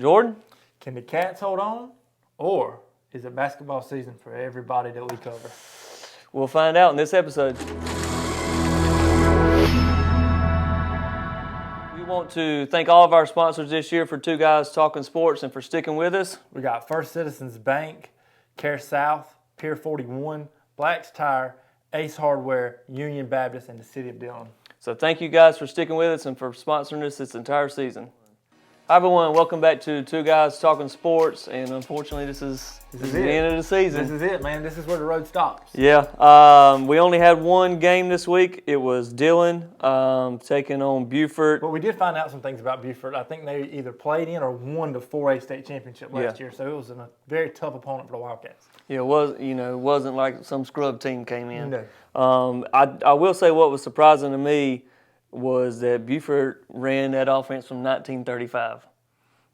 Jordan? Can the Cats hold on, or is it basketball season for everybody that we cover? We'll find out in this episode. We want to thank all of our sponsors this year for Two Guys Talking Sports and for sticking with us. We got First Citizens Bank, Care South, Pier 41, Black's Tire, Ace Hardware, Union Baptist, and the City of Dillon. So thank you guys for sticking with us and for sponsoring us this entire season. Hi everyone, welcome back to Two Guys Talking Sports, and unfortunately this is the end of the season. This is it, man. This is where the road stops. Yeah, we only had one game this week. It was Dillon taking on Beaufort. But we did find out some things about Beaufort. I think they either played in or won the 4A state championship last year, so it was a very tough opponent for the Wildcats. Yeah, it wasn't like some scrub team came in. No. I will say what was surprising to me was that Beaufort ran that offense from 1935.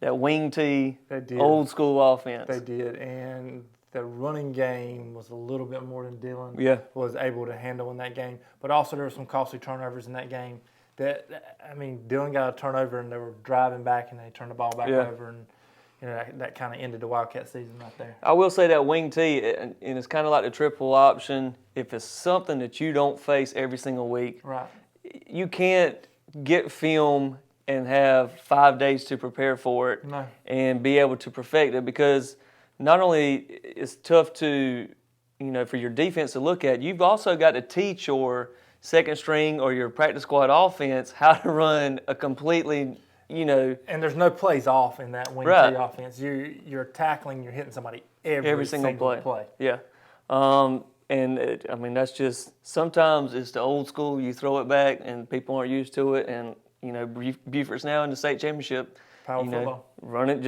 That wing tee, old school offense. They did, and the running game was a little bit more than Dillon was able to handle in that game. But also there were some costly turnovers in that game. Dillon got a turnover and they were driving back and they turned the ball back over, and that kind of ended the Wildcat season right there. I will say that wing tee, and it's kind of like the triple option. If it's something that you don't face every single week, right, you can't get film and have 5 days to prepare for it and be able to perfect it, because not only it's tough to, for your defense to look at, you've also got to teach your second string or your practice squad offense how to run a completely, And there's no plays off in that wing tee offense. You're tackling, you're hitting somebody every single play. Yeah. That's just, sometimes it's the old school, you throw it back and people aren't used to it, and Beaufort's now in the state championship. Power football. Running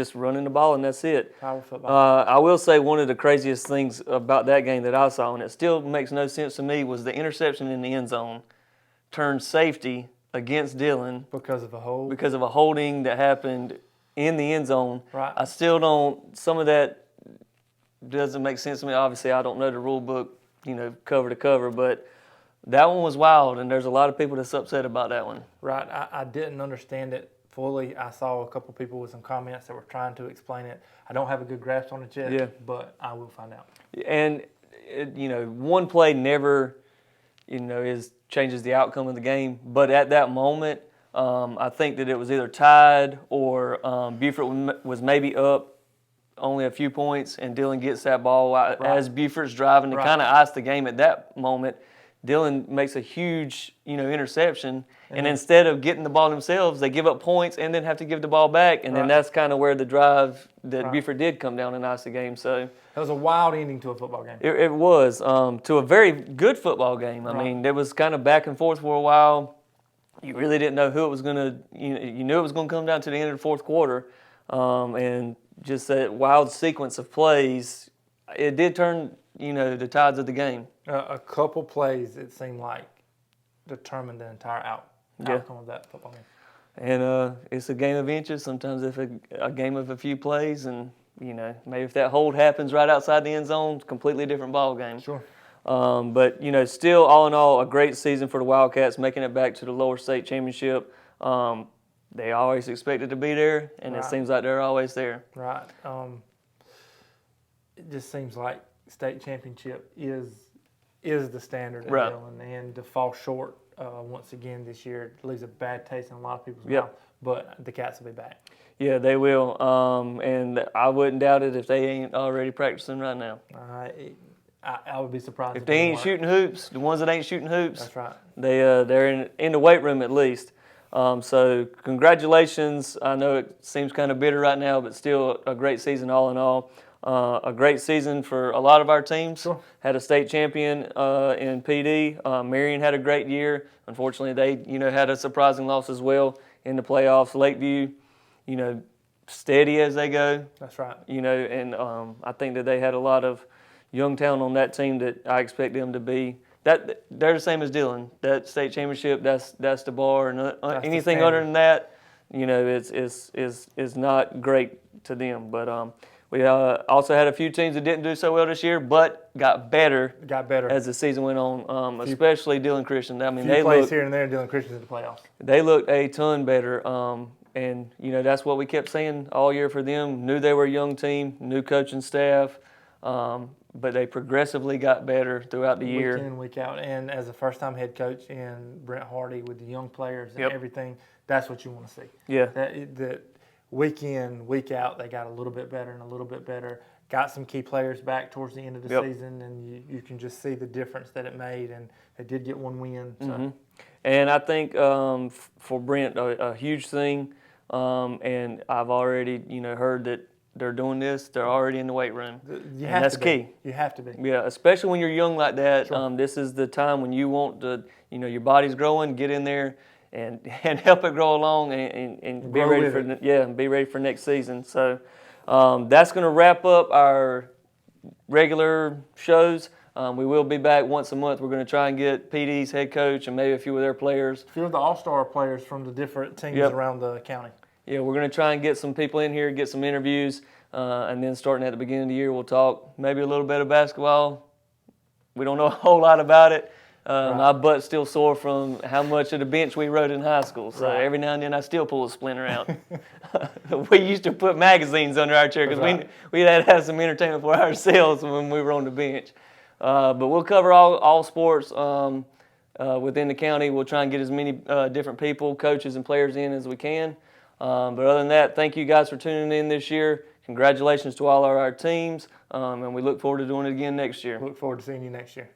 the ball, and that's it. Power football. I will say one of the craziest things about that game that I saw, and it still makes no sense to me, was the interception in the end zone turned safety against Dillon. Because of a hold? Because of a holding that happened in the end zone. Right. I still don't, some of that doesn't make sense to me. Obviously, I don't know the rule book, cover to cover, but that one was wild, and there's a lot of people that's upset about that one. Right. I didn't understand it fully. I saw a couple people with some comments that were trying to explain it. I don't have a good grasp on it yet, but I will find out. And, one play never, changes the outcome of the game. But at that moment, I think that it was either tied or Beaufort was maybe up only a few points, and Dillon gets that ball as Beaufort's driving to kind of ice the game at that moment. Dillon makes a huge, interception, and instead of getting the ball themselves, they give up points and then have to give the ball back, and then that's kind of where the drive that Beaufort did come down and ice the game. So it was a wild ending to a football game. It was to a very good football game. I mean, it was kind of back and forth for a while. You really didn't know who it was going to. You knew it was going to come down to the end of the fourth quarter, and just that wild sequence of plays, it did turn the tides of the game. A couple plays, it seemed like, determined the entire outcome of that football game. And it's a game of inches. Sometimes if a game of a few plays, and maybe if that hold happens right outside the end zone, completely different ball game. Sure. But still, all in all, a great season for the Wildcats, making it back to the lower state championship. They always expected to be there, and it seems like they're always there. Right. It just seems like state championship is the standard at Dillon, and to fall short once again this year leaves a bad taste in a lot of people's mouth. But the Cats will be back. Yeah, they will, and I wouldn't doubt it if they ain't already practicing right now. I would be surprised if they ain't shooting hoops. The ones that ain't shooting hoops, that's right. They're in the weight room at least. So congratulations. I know it seems kind of bitter right now, but still a great season all in all. A great season for a lot of our teams. Sure. Had a state champion in PD. Marion had a great year. Unfortunately, they had a surprising loss as well in the playoffs. Lakeview, steady as they go. That's right. And I think that they had a lot of young talent on that team that I expect them to be. They're the same as Dillon. That state championship, that's the bar, and anything other than that, it's not great to them. But we also had a few teams that didn't do so well this year, but got better as the season went on. Especially Dillon Christian. I mean, they plays here and there. Dillon Christian's in the playoffs. They looked a ton better, And that's what we kept saying all year for them. Knew they were a young team, new coaching staff, but they progressively got better throughout the year. Week in, week out. And as a first-time head coach in Brent Hardy with the young players and everything, that's what you want to see. Yeah. That week in, week out, they got a little bit better and a little bit better. Got some key players back towards the end of the season, and you can just see the difference that it made. And they did get one win. So. And I think for Brent, a huge thing, and I've already heard that they're doing this. They're already in the weight room. That's key. You have to be. Yeah, especially when you're young like that. Sure. This is the time when you want to, your body's growing. Get in there and help it grow along and be ready for be ready for next season. So that's going to wrap up our regular shows. We will be back once a month. We're going to try and get PD's head coach and maybe a few of their players. A few of the all-star players from the different teams around the county. Yeah, we're going to try and get some people in here, get some interviews, and then starting at the beginning of the year, we'll talk maybe a little bit of basketball. We don't know a whole lot about it. My butt's still sore from how much of the bench we rode in high school. So every now and then I still pull a splinter out. We used to put magazines under our chair because we had to have some entertainment for ourselves when we were on the bench. But we'll cover all sports within the county. We'll try and get as many different people, coaches and players in as we can. But other than that, thank you guys for tuning in this year. Congratulations to all of our teams, and we look forward to doing it again next year. Look forward to seeing you next year.